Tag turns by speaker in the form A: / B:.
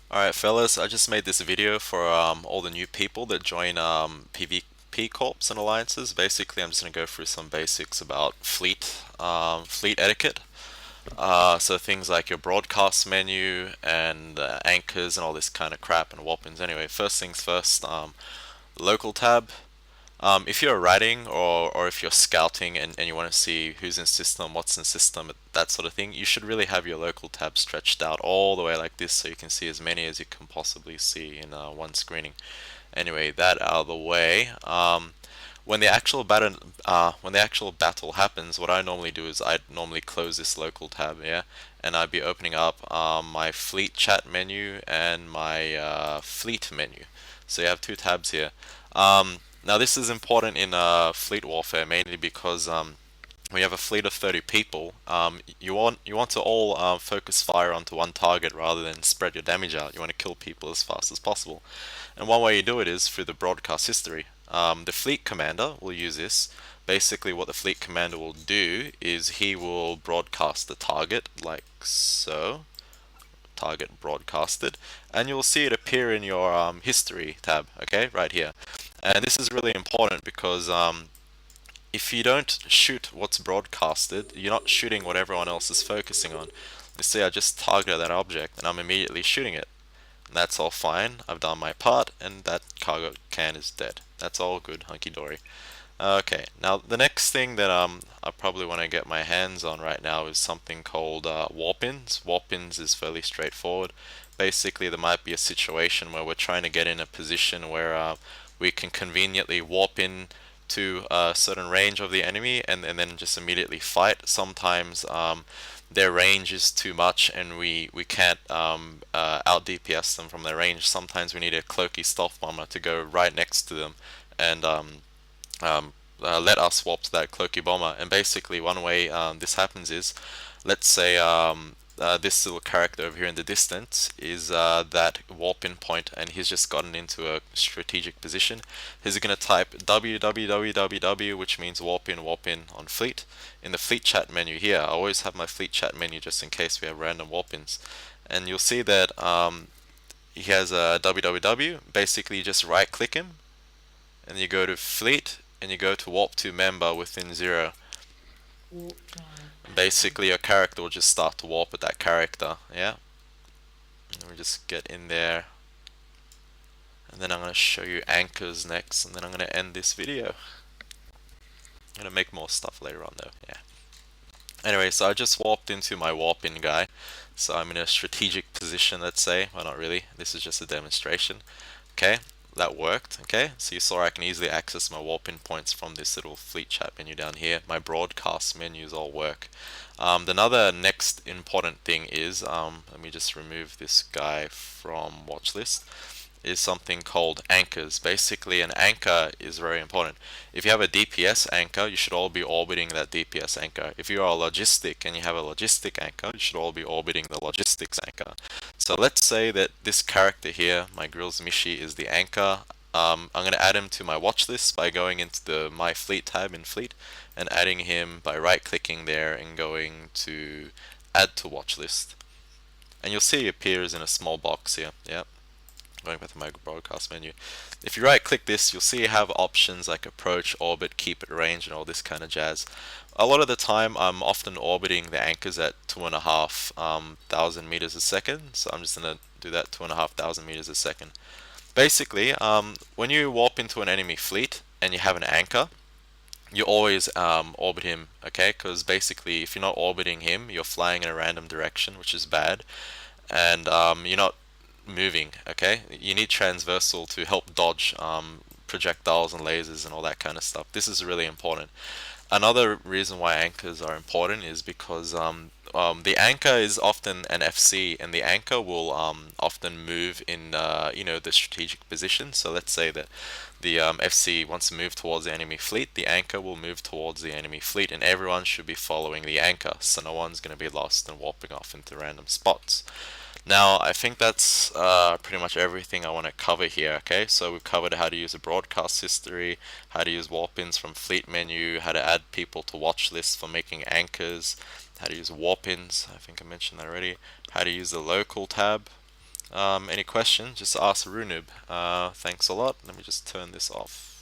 A: Alright fellas, I just made this video for all the new people that join PvP corps and alliances. Basically, I'm just going to go through some basics about fleet etiquette. So things like your broadcast menu and anchors and all this kind of crap and weapons. Anyway, first things first, local tab. If you're writing or if you're scouting and you want to see who's in system, what's in system, that sort of thing, you should really have your local tab stretched out all the way like this so you can see as many as you can possibly see in one screening. Anyway, that out of the way. When the actual battle happens, what I normally do is I normally close this local tab, yeah, and I'd be opening up my fleet chat menu and my fleet menu. So you have two tabs here. Now this is important in fleet warfare mainly because when you have a fleet of 30 people, you want to all focus fire onto one target rather than spread your damage out. You want to kill people as fast as possible, and one way you do it is through the broadcast history. The fleet commander will use this. Basically, what the fleet commander will do is he will broadcast the target like so. Target broadcasted, and you'll see it appear in your history tab. Okay, right here. And this is really important because if you don't shoot what's broadcasted, you're not shooting what everyone else is focusing on. You see, I just targeted that object and I'm immediately shooting it. And that's all fine. I've done my part and that cargo can is dead. That's all good, hunky dory. Okay, now the next thing that I probably want to get my hands on right now is something called warp-ins. Warp-ins is fairly straightforward. Basically, there might be a situation where we're trying to get in a position where we can conveniently warp in to a certain range of the enemy and then just immediately fight. Sometimes their range is too much and we can't out DPS them from their range. Sometimes we need a cloaky stealth bomber to go right next to them and let us swap to that cloaky bomber. And basically, one way this happens is, let's say this little character over here in the distance is that warp in point, and he's just gotten into a strategic position. He's going to type www, which means warp in on fleet. In the fleet chat menu here, I always have my fleet chat menu just in case we have random warp ins. And you'll see that he has a www. Basically, you just right click him and you go to fleet and you go to warp to member within 0. Basically your character will just start to warp with that character. Yeah, let me just get in there and then I'm going to show you anchors next and then I'm going to end this video. I'm going to make more stuff later on though. Yeah, anyway, so I just warped into my warp in guy, so I'm in a strategic position, let's say. Well, not really, this is just a demonstration. Okay, that worked. Okay, so you saw I can easily access my warp in points from this little fleet chat menu down here. My broadcast menus all work. Another next important thing is, let me just remove this guy from watch list, is something called anchors. Basically, an anchor is very important. If you have a DPS anchor, you should all be orbiting that DPS anchor. If you are a logistic and you have a logistic anchor, you should all be orbiting the logistics anchor. So let's say that this character here, my Grills Mishi, is the anchor. I'm going to add him to my watch list by going into the My Fleet tab in Fleet and adding him by right clicking there and going to Add to Watch List. And you'll see he appears in a small box here. Yep. Going back to my broadcast menu. If you right click this, you'll see you have options like approach, orbit, keep at range, and all this kind of jazz. A lot of the time, I'm often orbiting the anchors at 2,500 meters a second, so I'm just going to do that 2,500 meters a second. Basically, when you warp into an enemy fleet and you have an anchor, you always orbit him, okay? Because basically, if you're not orbiting him, you're flying in a random direction, which is bad, and you're not moving, okay? You need transversal to help dodge projectiles and lasers and all that kind of stuff. This is really important. Another reason why anchors are important is because the anchor is often an FC, and the anchor will often move in the strategic position. So let's say that the FC wants to move towards the enemy fleet, the anchor will move towards the enemy fleet, and everyone should be following the anchor, so no one's going to be lost and warping off into random spots. Now, I think that's pretty much everything I want to cover here, okay? So we've covered how to use a broadcast history, how to use warp-ins from fleet menu, how to add people to watch lists for making anchors, how to use warp-ins, I think I mentioned that already, how to use the local tab, Any questions, just ask Runub. Thanks a lot. Let me just turn this off.